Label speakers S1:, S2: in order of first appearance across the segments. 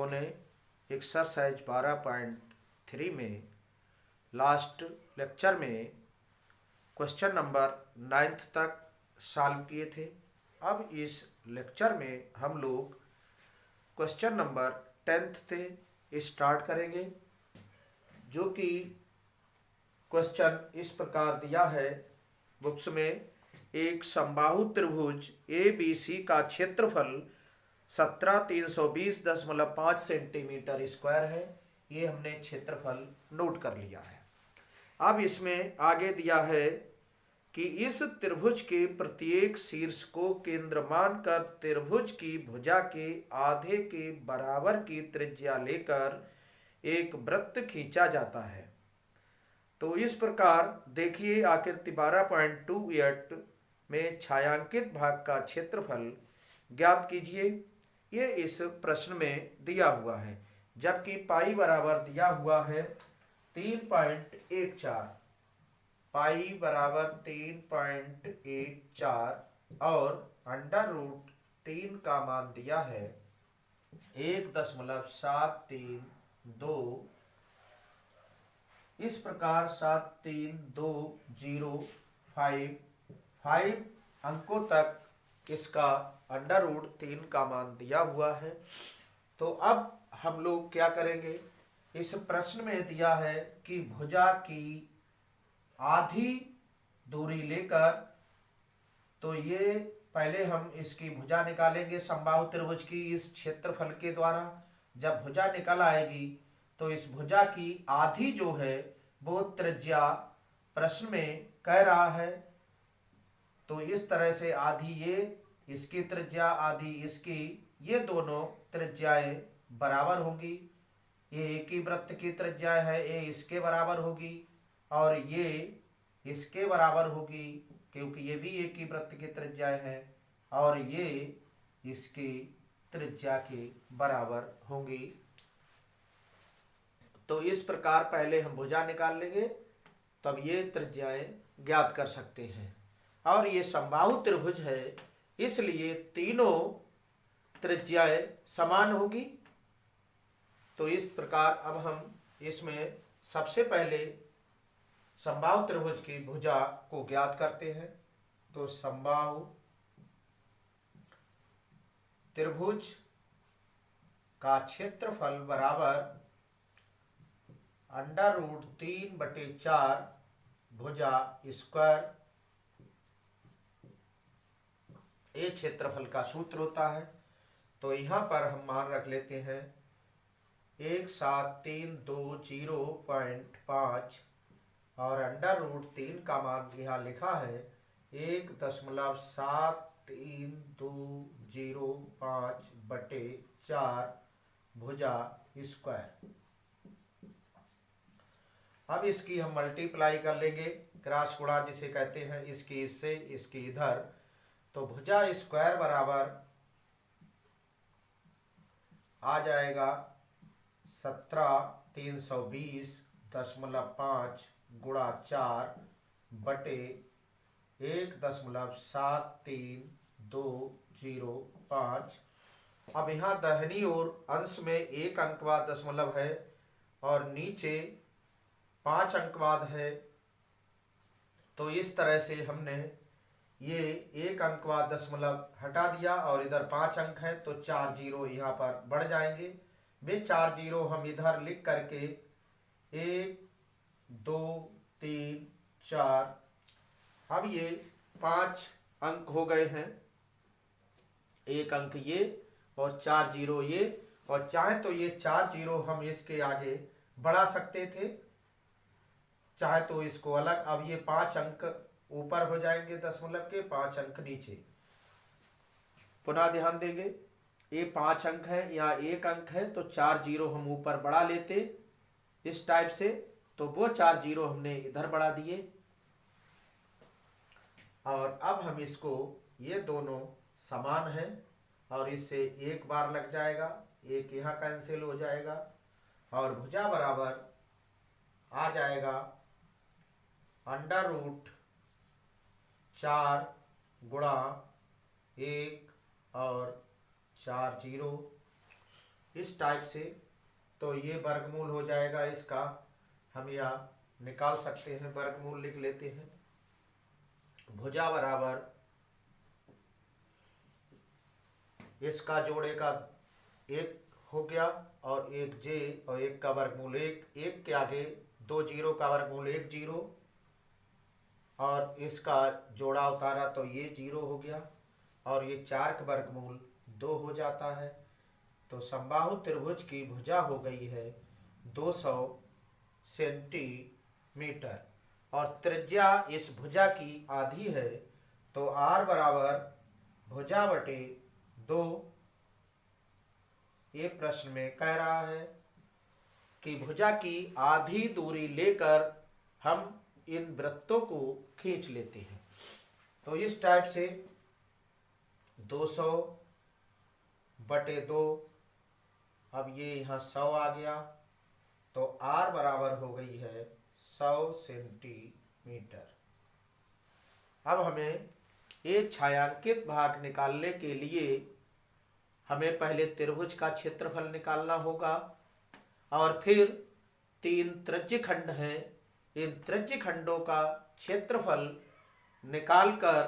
S1: लोगों ने एक्सरसाइज 12.3 में लास्ट लेक्चर में क्वेश्चन नंबर 9th तक सॉल्व किए थे। अब इस लेक्चर में हम लोग क्वेश्चन नंबर 10th से स्टार्ट करेंगे, जो कि क्वेश्चन इस प्रकार दिया है बुक्स में। एक समबाहु त्रिभुज ABC का क्षेत्रफल 17,320.5 सेंटीमीटर स्क्वायर है। ये हमने क्षेत्रफल नोट कर लिया है। अब इसमें आगे दिया है कि इस त्रिभुज के प्रत्येक शीर्ष को केंद्र मानकर त्रिभुज की भुजा के आधे के बराबर की त्रिज्या लेकर एक वृत्त खींचा जाता है। तो इस प्रकार देखिए आकृति 12.28 में छायांकित भाग का क्षेत्रफल ज्ञात कीजिए। ये इस प्रश्न में दिया हुआ है, जबकि पाई बराबर दिया हुआ है 3.14, पाई बराबर 3.14 और √3 का मान दिया है 1.732। इस प्रकार 73205 अंकों तक इसका √3 का मान दिया हुआ है। तो अब हम लोग क्या करेंगे, इस प्रश्न में दिया है कि भुजा की आधी दूरी लेकर, तो ये पहले हम इसकी भुजा निकालेंगे समबाहु त्रिभुज की इस क्षेत्रफल के द्वारा। जब भुजा निकल आएगी तो इस भुजा की आधी जो है वो त्रिज्या प्रश्न में कह रहा है, तो इस तरह से आधी ये इसकी त्रिज्या, आधी इसकी, ये दोनों त्रिज्याएं बराबर होंगी। ये एक ही वृत्त की त्रिज्या है, ये इसके बराबर होगी और ये इसके बराबर होगी, क्योंकि ये भी एक ही वृत्त की त्रिज्या है, और ये इसकी त्रिज्या के बराबर होंगी। तो इस प्रकार पहले हम भुजा निकाल लेंगे, तब ये त्रिज्याएं ज्ञात कर सकते हैं। और ये समबाहु त्रिभुज है, इसलिए तीनों त्रिज्याएं समान होगी। तो इस प्रकार अब हम इसमें सबसे पहले समबाहु त्रिभुज की भुजा को ज्ञात करते हैं। तो समबाहु त्रिभुज का क्षेत्रफल बराबर √3/4 भुजा स्क्वायर, ये क्षेत्रफल का सूत्र होता है। तो यहाँ पर हम मान रख लेते हैं 17320.5 और √3 का मान यहाँ लिखा है 1.7320/4 भुजा स्क्वायर। अब इसकी हम मल्टीप्लाई कर लेंगे, क्रॉस गुणा जिसे कहते हैं, इसकी इससे, इसकी इधर। तो भुजा स्क्वायर बराबर आ जाएगा 17,320.5 गुणा 4 बटे 1.73205। अब यहाँ दाहिनी ओर अंश में एक अंक बाद दशमलव है और नीचे 5 अंक बाद है। तो इस तरह से हमने ये एक अंक बाद दशमलव हटा दिया और इधर 5 अंक है, तो 4 जीरो यहाँ पर बढ़ जाएंगे। वे 4 जीरो हम इधर लिख करके 1 2 3 4, अब ये 5 अंक हो गए हैं, एक अंक ये और 4 जीरो ये, और चाहे तो ये 4 जीरो हम इसके आगे बढ़ा सकते थे, चाहे तो इसको अलग। अब ये 5 अंक ऊपर हो जाएंगे दशमलव के, 5 अंक नीचे। पुनः ध्यान देंगे, ये 5 अंक है, यहाँ एक अंक है, तो 4 जीरो हम ऊपर बढ़ा लेते इस टाइप से, तो वो 4 जीरो हमने इधर बढ़ा दिए। और अब हम इसको, ये दोनों समान है और इससे एक बार लग जाएगा, एक यहाँ कैंसिल हो जाएगा और भुजा बराबर आ जाएगा √4 गुणा 1 और 4 जीरो। इस टाइप से। तो ये वर्गमूल हो जाएगा इसका, हम यहाँ निकाल सकते हैं, वर्गमूल लिख लेते हैं। भुजा बराबर इसका जोड़े का एक हो गया और एक जे और एक का वर्गमूल एक, एक के आगे 2 जीरो का वर्गमूल 1 जीरो और इसका जोड़ा उतारा तो ये 0 हो गया और ये 4 का वर्गमूल 2 हो जाता है। तो समबाहु त्रिभुज की भुजा हो गई है 200 सेंटीमीटर और त्रिज्या इस भुजा की आधी है। तो r बराबर भुजा बटे 2। ये प्रश्न में कह रहा है कि भुजा की आधी दूरी लेकर हम इन वृत्तों को खींच लेते हैं। तो इस टाइप से 200 बटे 2, अब ये यहाँ 100 आ गया तो r बराबर हो गई है 100 सेंटीमीटर। अब हमें एक छायांकित भाग निकालने के लिए हमें पहले त्रिभुज का क्षेत्रफल निकालना होगा और फिर 3 त्रिज्यखंड हैं, इन त्रिज्यखंडों का क्षेत्रफल निकालकर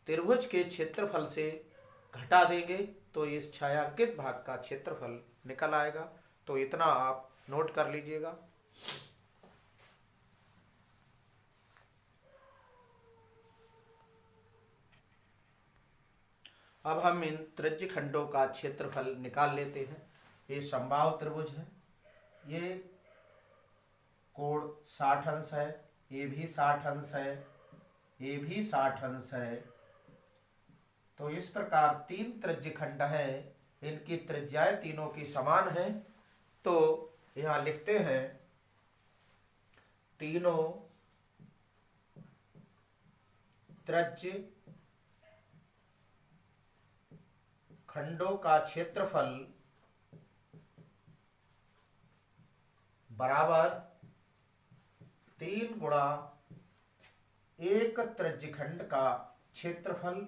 S1: त्रिभुज के क्षेत्रफल से घटा देंगे तो इस छायांकित भाग का क्षेत्रफल निकल आएगा। तो इतना आप नोट कर लीजिएगा। अब हम इन त्रिज्यखंडों का क्षेत्रफल निकाल लेते हैं। ये समबाहु त्रिभुज है, ये कोण 60 अंश है, ये भी 60 अंश है, ये भी 60 अंश है। तो इस प्रकार 3 त्रिज्यखंड हैं, इनकी त्रिज्याएं तीनों की समान है। तो यहां लिखते हैं तीनों त्रिज्य खंडों का क्षेत्रफल बराबर 3 गुणा एक त्रिज्यखंड का क्षेत्रफल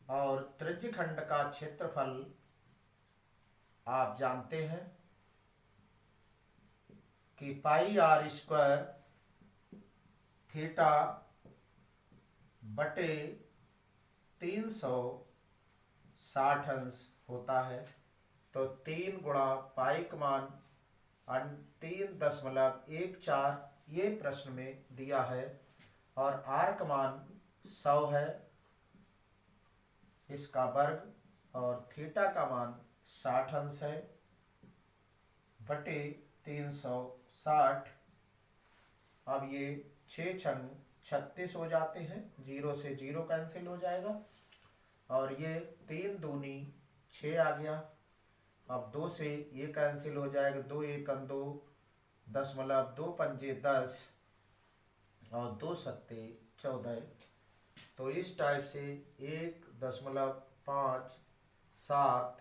S1: और त्रिज्यखंड का क्षेत्रफल आप जानते हैं कि पाई r स्क्वायर थीटा बटे 360 अंश होता है। तो 3 गुणा पाई का मान 3.14 ये प्रश्न में दिया है और r का मान 100 है, इसका वर्ग और थीटा का मान 60 अंश है बटे 360। अब ये 6 छंग 36 हो जाते हैं, 0 से 0 कैंसिल हो जाएगा और ये 3 दूनी 6 आ गया। अब 2 से ये कैंसिल हो जाएगा, 2 एकम 2, 2 पंजे 10 और 2 सत्ते 14। तो इस टाइप से 1.57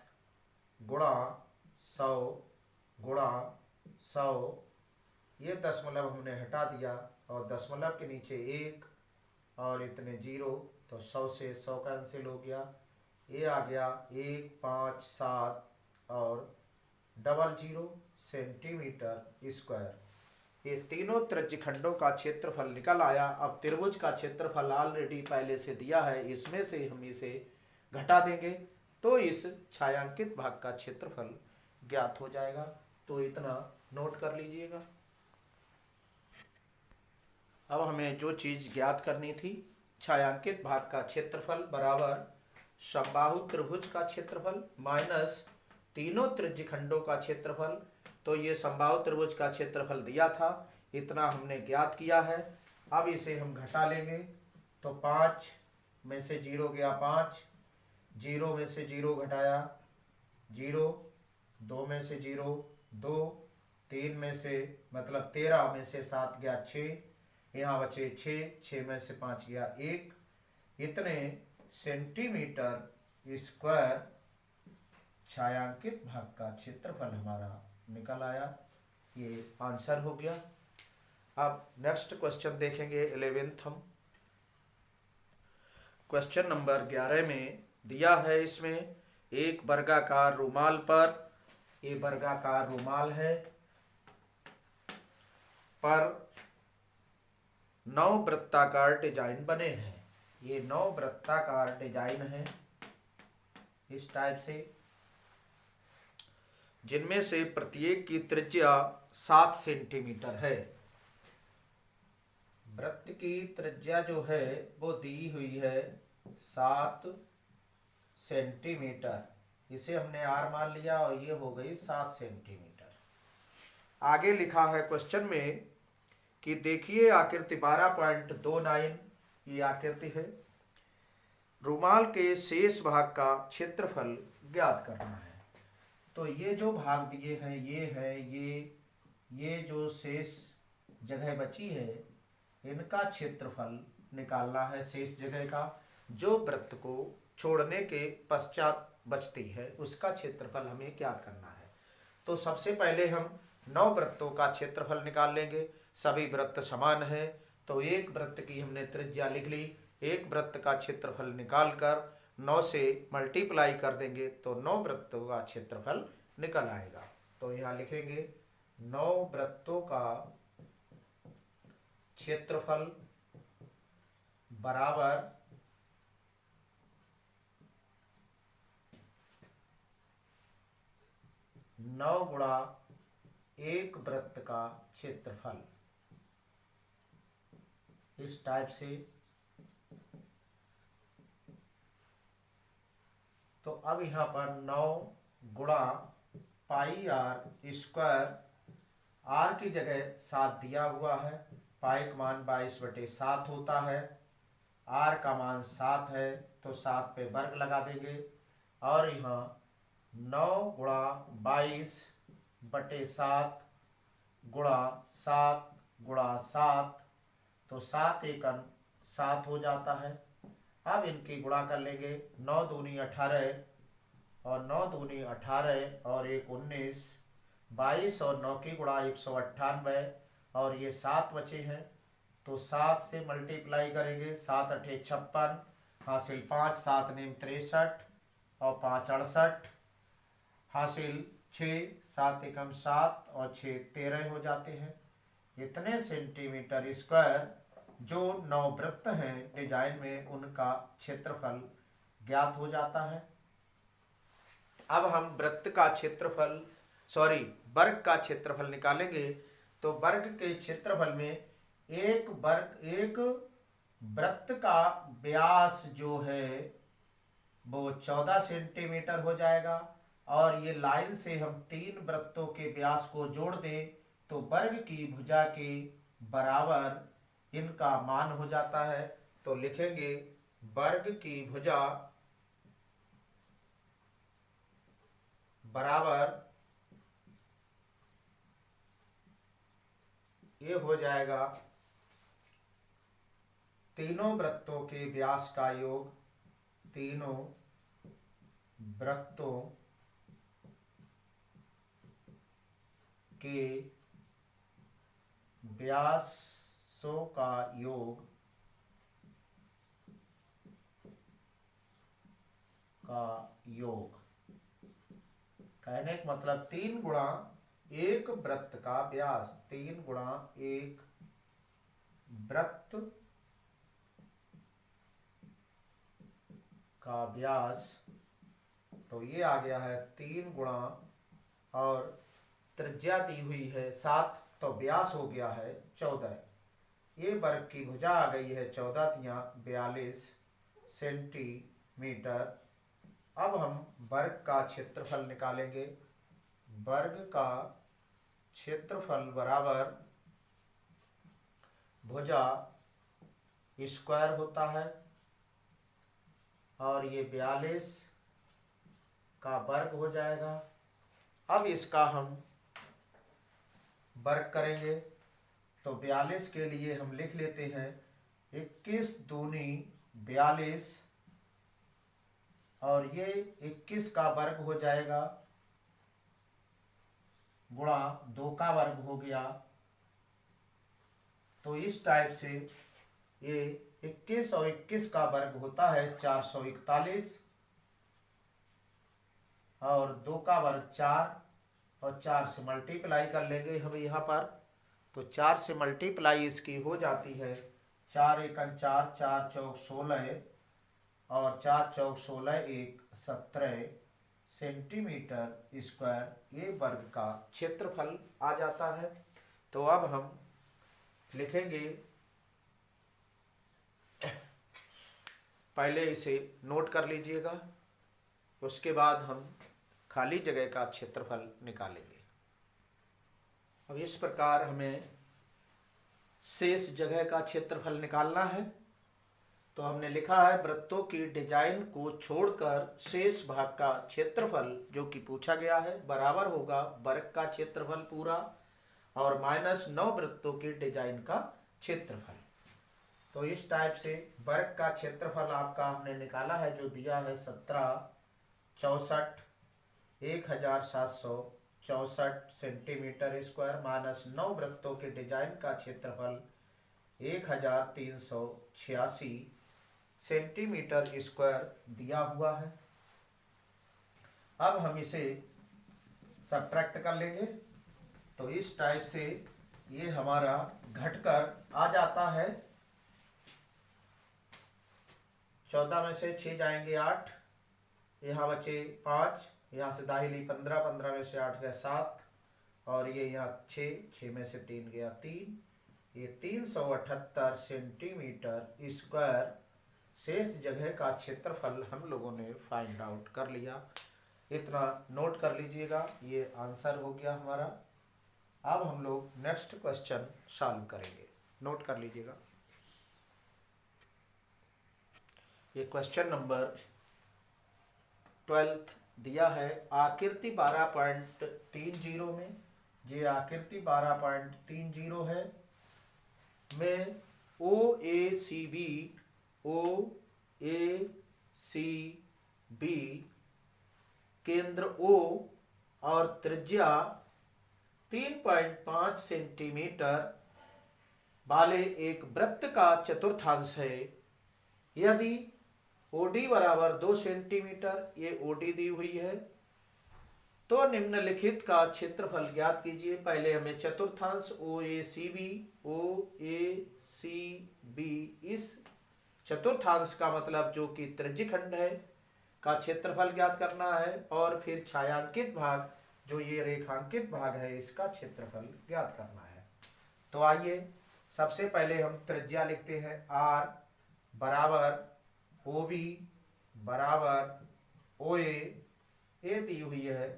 S1: गुणा 100 गुणा 100, ये दशमलव हमने हटा दिया और दशमलव के नीचे 1 और इतने 0, तो 100 से 100 कैंसिल हो गया। ये आ गया 157 और 00 सेंटीमीटर स्क्वायर। ये तीनों त्रिज्यखंडों का क्षेत्रफल निकल आया। अब त्रिभुज का क्षेत्रफल ऑलरेडी पहले से दिया है, इसमें से हम इसे घटा देंगे तो इस छायांकित भाग का क्षेत्रफल ज्ञात हो जाएगा। तो इतना नोट कर लीजिएगा। अब हमें जो चीज ज्ञात करनी थी, छायांकित भाग का क्षेत्रफल बराबर समबाहु त्रिभुज का क्षेत्रफल माइनस तीनों त्रिज्यखंडों का क्षेत्रफल। तो ये समबाहु त्रिभुज का क्षेत्रफल दिया था, इतना हमने ज्ञात किया है। अब इसे हम घटा लेंगे तो 5 में से 0 गया 5, 0 में से 0 घटाया 0, 2 में से 0 2, 3 में से मतलब 13 में से 7 गया 6, यहाँ बचे 6 में से 5 गया 1। इतने सेंटीमीटर स्क्वायर छायांकित भाग का क्षेत्रफल हमारा निकल आया। ये आंसर हो गया। अब नेक्स्ट क्वेश्चन देखेंगे 11th हम। क्वेश्चन नंबर 11 में दिया है, इसमें एक वर्गाकार रुमाल पर, ये वर्गाकार रुमाल है, पर 9 वृत्ताकार डिजाइन बने हैं। ये 9 वृत्ताकार डिजाइन है इस टाइप से, जिनमें से प्रत्येक की त्रिज्या 7 सेंटीमीटर है। वृत्त की त्रिज्या जो है वो दी हुई है 7 सेंटीमीटर। इसे हमने r मान लिया और ये हो गई 7 सेंटीमीटर। आगे लिखा है क्वेश्चन में कि देखिए आकृति 12.29, ये आकृति है, रुमाल के शेष भाग का क्षेत्रफल ज्ञात करना है। तो ये जो भाग दिए हैं ये है, ये जो शेष जगह बची है इनका क्षेत्रफल निकालना है, शेष जगह का, जो वृत्त को छोड़ने के पश्चात बचती है उसका क्षेत्रफल हमें ज्ञात करना है। तो सबसे पहले हम 9 वृत्तों का क्षेत्रफल निकाल लेंगे। सभी वृत्त समान है तो एक वृत्त की हमने त्रिज्या लिख ली, एक वृत्त का क्षेत्रफल निकालकर 9 से मल्टीप्लाई कर देंगे तो 9 वृत्तों का क्षेत्रफल निकल आएगा। तो यहाँ लिखेंगे 9 वृत्तों का क्षेत्रफल बराबर 9 गुणा एक वृत्त का क्षेत्रफल, इस टाइप से। तो अब यहाँ पर 9 गुणा पाई r स्क्वायर, r की जगह 7 दिया हुआ है, पाई का मान 22/7 होता है, r का मान 7 है तो 7 पे वर्ग लगा देंगे और यहाँ 9 गुणा 22/7 गुणा 7 गुणा 7, तो 7 एकम 7 हो जाता है। अब इनकी गुणा कर लेंगे, 9 दूनी 18 और 9 दूनी 18 और 1 19, 22 और 9 की गुणा 198 और ये 7 बचे हैं तो 7 से मल्टीप्लाई करेंगे, 7 अठे 56 हासिल 5, 7 नेम 63 और 5 68 हासिल 6, 7 एकम 7 और 6 13 हो जाते हैं। इतने सेंटीमीटर स्क्वायर जो 9 वृत्त हैं डिजाइन में उनका क्षेत्रफल ज्ञात हो जाता है। अब हम वृत्त का क्षेत्रफल वर्ग का क्षेत्रफल निकालेंगे। तो वर्ग के क्षेत्रफल में एक वृत्त का व्यास जो है वो 14 सेंटीमीटर हो जाएगा और ये लाइन से हम 3 वृत्तों के व्यास को जोड़ दें तो वर्ग की भुजा के बराबर इनका मान हो जाता है। तो लिखेंगे वर्ग की भुजा बराबर, ये हो जाएगा तीनों वृत्तों के व्यास का योग, तीनों वृत्तों के व्यासों का योग कहने का मतलब 3 गुणा एक वृत्त का व्यास, 3 गुणा एक वृत्त का व्यास, तो ये आ गया है 3 गुणा और त्रिज्या दी हुई है 7 तो व्यास हो गया है 14। ये वर्ग की भुजा आ गई है 14 तिया 42 सेंटीमीटर। अब हम वर्ग का क्षेत्रफल निकालेंगे। वर्ग का क्षेत्रफल बराबर भुजा स्क्वायर होता है और ये 42 का वर्ग हो जाएगा। अब इसका हम वर्ग करेंगे तो 42 के लिए हम लिख लेते हैं 21 दूनी 42 और ये 21 का वर्ग हो जाएगा गुणा 2 का वर्ग हो गया। तो इस टाइप से ये 21 और 21 का वर्ग होता है 441 और 2 का वर्ग 4 और 4 से मल्टीप्लाई कर लेंगे हम यहाँ पर, तो 4 से मल्टीप्लाई इसकी हो जाती है 4 एकम 4, 4 चौक 16 और 4 चौक 16 1 17 सेंटीमीटर स्क्वायर ये वर्ग का क्षेत्रफल आ जाता है। तो अब हम लिखेंगे, पहले इसे नोट कर लीजिएगा, उसके बाद हम खाली जगह का क्षेत्रफल निकालेंगे। अब इस प्रकार हमें शेष जगह का क्षेत्रफल निकालना है। तो हमने लिखा है वृत्तों की डिजाइन को छोड़कर शेष भाग का क्षेत्रफल जो कि पूछा गया है बराबर होगा वर्ग का क्षेत्रफल पूरा और -9 वृत्तों की डिजाइन का क्षेत्रफल। तो इस टाइप से वर्ग का क्षेत्रफल आपका हमने निकाला है, जो दिया है 1764 1764 सेंटीमीटर स्क्वायर -9 वृत्तों के डिजाइन का क्षेत्रफल 1386 सेंटीमीटर स्क्वायर दिया हुआ है। अब हम इसे सब्ट्रैक्ट कर लेंगे। तो इस टाइप से ये हमारा घटकर आ जाता है 14 में से 6 जाएंगे 8, यहाँ बचे 5, यहाँ से दाहिली 15, 15 में से 8 गया 7 और ये यहाँ 6, 6 में से 3 गया 3, ये 378 सेंटीमीटर स्क्वायर शेष जगह का क्षेत्रफल हम लोगों ने फाइंड आउट कर लिया। इतना नोट कर लीजिएगा, ये आंसर हो गया हमारा। अब हम लोग नेक्स्ट क्वेश्चन सॉल्व करेंगे, नोट कर लीजिएगा। ये क्वेश्चन नंबर 12 दिया है आकृति 12.30 में, ये आकृति 12.30 है में OACB केंद्र O और त्रिज्या 3.5 सेंटीमीटर वाले एक वृत्त का चतुर्थांश है। यदि OD बराबर 2 सेंटीमीटर, ये OD दी हुई है, तो निम्नलिखित का क्षेत्रफल ज्ञात कीजिए। पहले हमें चतुर्थांश OACB इस चतुर्थांश का मतलब जो कि त्रिज्यखंड है का क्षेत्रफल ज्ञात करना है और फिर छायांकित भाग जो ये रेखांकित भाग है इसका क्षेत्रफल ज्ञात करना है। तो आइए सबसे पहले हम त्रिज्या लिखते हैं R बराबर OB बराबर OA, ये दी हुई है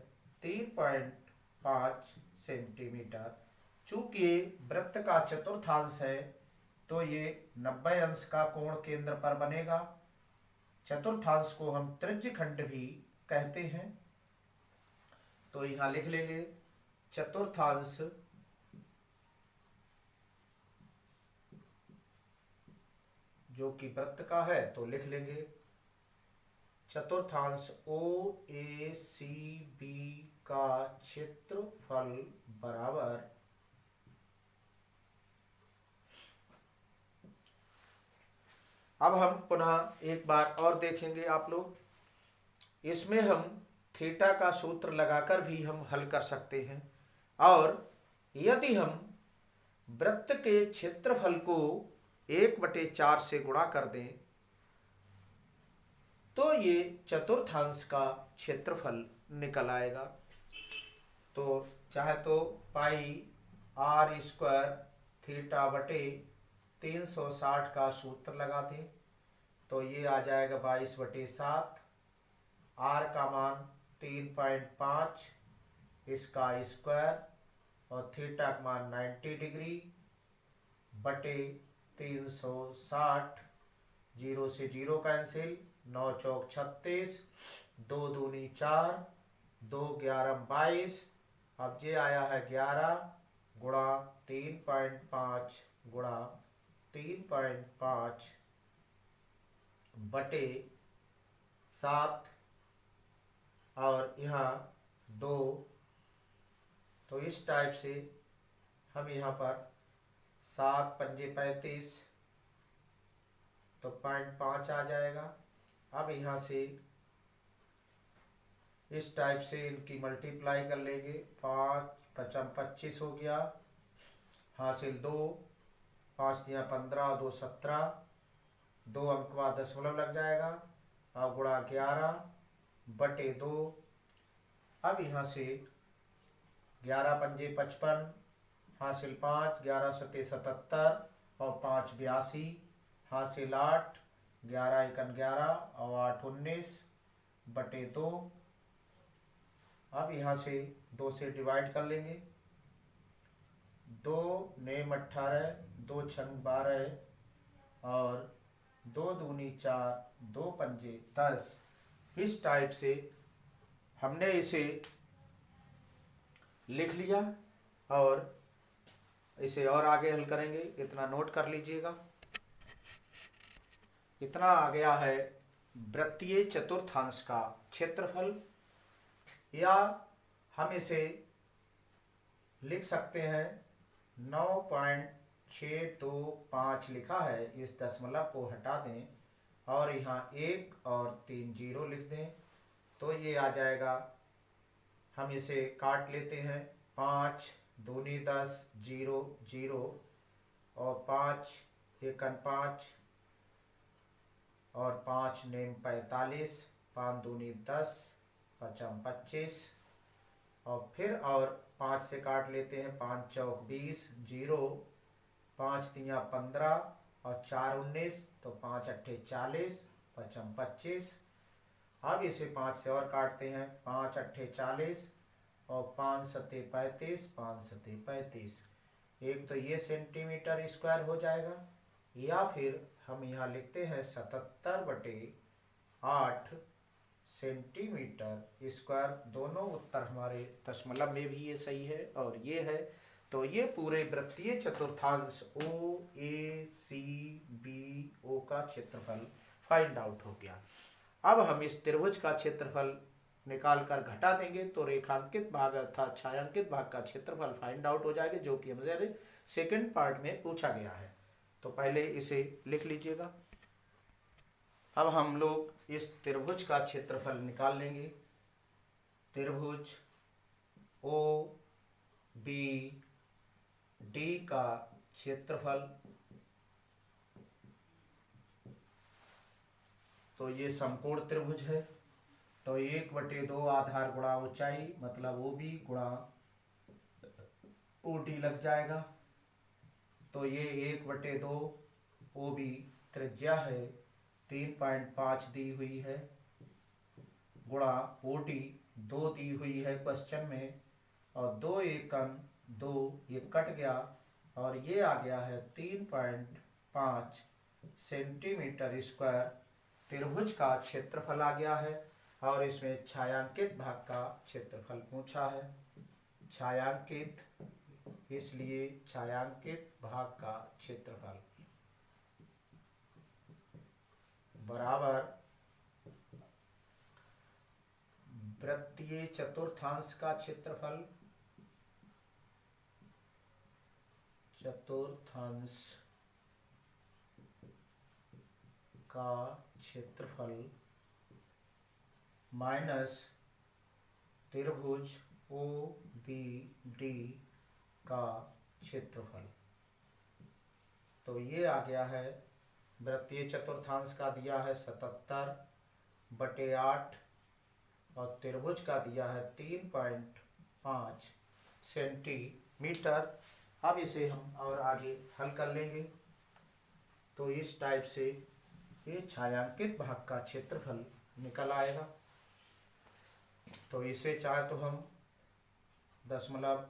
S1: 3.5 सेंटीमीटर। चूंकि वृत्त का चतुर्थांश है तो ये 90 अंश का कोण केंद्र पर बनेगा। चतुर्थांश को हम त्रिज्यखंड भी कहते हैं। तो यहां लिख लेंगे चतुर्थांश जो कि वृत्त का है, तो लिख लेंगे चतुर्थांश OACB का क्षेत्रफल बराबर अब हम पुनः एक बार और देखेंगे आप लोग। इसमें हम थीटा का सूत्र लगाकर भी हम हल कर सकते हैं और यदि हम वृत्त के क्षेत्रफल को 1/4 से गुणा कर दें तो ये चतुर्थांश का क्षेत्रफल निकल आएगा। तो चाहे तो पाई r स्क्वायर थीटा बटे 360 का सूत्र लगा दें तो ये आ जाएगा 22/7, r का मान 3.5 इसका स्क्वायर और थीटा का मान 90 डिग्री बटे 360, 0 से 0 कैंसिल, 9 चौक 36, 2 दूनी 4, 2 11 22। अब ये आया है 11 गुणा 3.5 गुणा 3.5 बटे 7 और यहाँ 2। तो इस टाइप से हम यहाँ पर 7 पंजे 35 तो 0.5 आ जाएगा। अब यहाँ से इस टाइप से इनकी मल्टीप्लाई कर लेंगे। 5 पचम 25 हो गया, हासिल 2, 5 दिया 15, 2 17, 2 अंक बाद दशमलव लग जाएगा। अब गुणा 11 बटे 2। अब यहाँ से 11 पंजे 55, हासिल 5, 11 सते 77 और 5 82, हासिल 8, 11 एकन 11 और 8 19 बटे 2। अब यहाँ से 2 से डिवाइड कर लेंगे। 2 नेम 18, 2 छंग 12 और 2 दूनी 4, 2 पंजे 10। इस टाइप से हमने इसे लिख लिया और इसे और आगे हल करेंगे। इतना नोट कर लीजिएगा। इतना आ गया है वृत्तीय चतुर्थांश का क्षेत्रफल, या हम इसे लिख सकते हैं 9.625 लिखा है। इस दशमलव को हटा दें और यहाँ 1 और 3 जीरो लिख दें तो ये आ जाएगा। हम इसे काट लेते हैं। 5 दूनी 10, 0 0 और 5 एकन 5 और 5 नेम 45, 5 दूनी 10, पचम 25 और फिर और 5 से काट लेते हैं। 5 चौक 20, 0, 5 तिया 15 और 4 19 तो 5 अट्ठे 40, पचम 25। अब इसे 5 से और काटते हैं। 5 अट्ठे 40 और 5 सते 35, 5 सते 35। एक तो ये सेंटीमीटर स्क्वायर हो जाएगा, या फिर हम यहाँ लिखते हैं 77/8 सेंटीमीटर स्क्वायर। दोनों उत्तर हमारे दशमलव में भी ये सही है और ये है। तो ये पूरे वृत्तीय चतुर्थांश OACBO का क्षेत्रफल फाइंड आउट हो गया। अब हम इस त्रिभुज का क्षेत्रफल निकाल कर घटा देंगे तो रेखांकित भाग अर्थात छायांकित भाग का क्षेत्रफल फाइंड आउट हो जाएगा, जो कि हमारे सेकंड पार्ट में पूछा गया है। तो पहले इसे लिख लीजिएगा। अब हम लोग इस त्रिभुज का क्षेत्रफल निकाल लेंगे। त्रिभुज OBD का क्षेत्रफल, तो ये समकोण त्रिभुज है। तो 1/2 आधार गुणा ऊंचाई मतलब OB गुणा OD लग जाएगा। तो ये 1/2 OB त्रिज्या है 3.5 दी हुई है, गुणा OD 2 दी हुई है क्वेश्चन में, और 2 एकन 2 ये कट गया और ये आ गया है 3.5 सेंटीमीटर स्क्वायर। त्रिभुज का क्षेत्रफल आ गया है और इसमें छायांकित भाग का क्षेत्रफल पूछा है। छायांकित, इसलिए छायांकित भाग का क्षेत्रफल बराबर वृत्तीय चतुर्थांश का क्षेत्रफल, चतुर्थांश का क्षेत्रफल माइनस त्रिभुज OBD का क्षेत्रफल। तो ये आ गया है वृत्तीय चतुर्थांश का दिया है 77/8 और त्रिभुज का दिया है 3.5 सेंटीमीटर। अब इसे हम और आगे हल कर लेंगे। तो इस टाइप से ये छायांकित भाग का क्षेत्रफल निकल आएगा। तो इसे चाहे तो हम दशमलव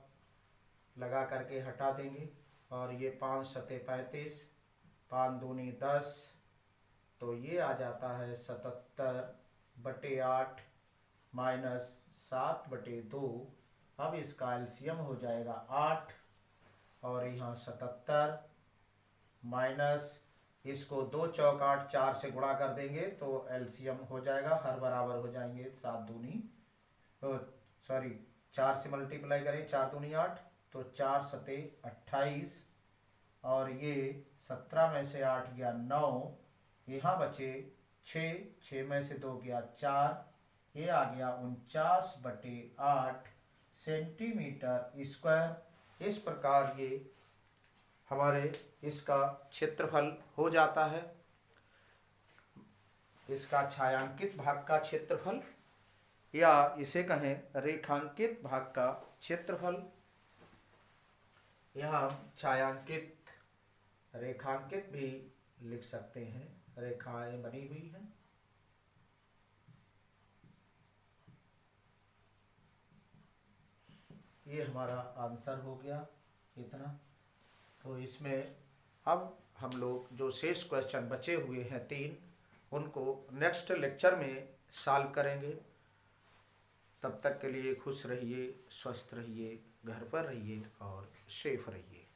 S1: लगा करके हटा देंगे और ये 5 सते 35, 5 दूनी 10 तो ये आ जाता है 77/8 माइनस 7/2। अब इसका एलसीएम हो जाएगा 8 और यहाँ 77 माइनस इसको 2 चौक 8, 4 से गुणा कर देंगे तो एलसीएम हो जाएगा, हर बराबर हो जाएंगे 7 दूनी, सॉरी 4 से मल्टीप्लाई करें 4 दूनी 8 तो 4 सते 28 और ये 17 में से 8 गया 9, यहाँ बचे 6, 6 में से 2 गया 4, ये आ गया 49/8 सेंटीमीटर स्क्वायर। इस प्रकार ये हमारे इसका क्षेत्रफल हो जाता है, इसका छायांकित भाग का क्षेत्रफल, या इसे कहें रेखांकित भाग का क्षेत्रफल। यहाँ हम छायांकित, रेखांकित भी लिख सकते हैं, रेखाएं बनी हुई हैं। ये हमारा आंसर हो गया इतना। तो इसमें अब हम लोग जो शेष क्वेश्चन बचे हुए हैं 3, उनको नेक्स्ट लेक्चर में सॉल्व करेंगे। तब तक के लिए खुश रहिए, स्वस्थ रहिए, घर पर रहिए और सेफ रहिए।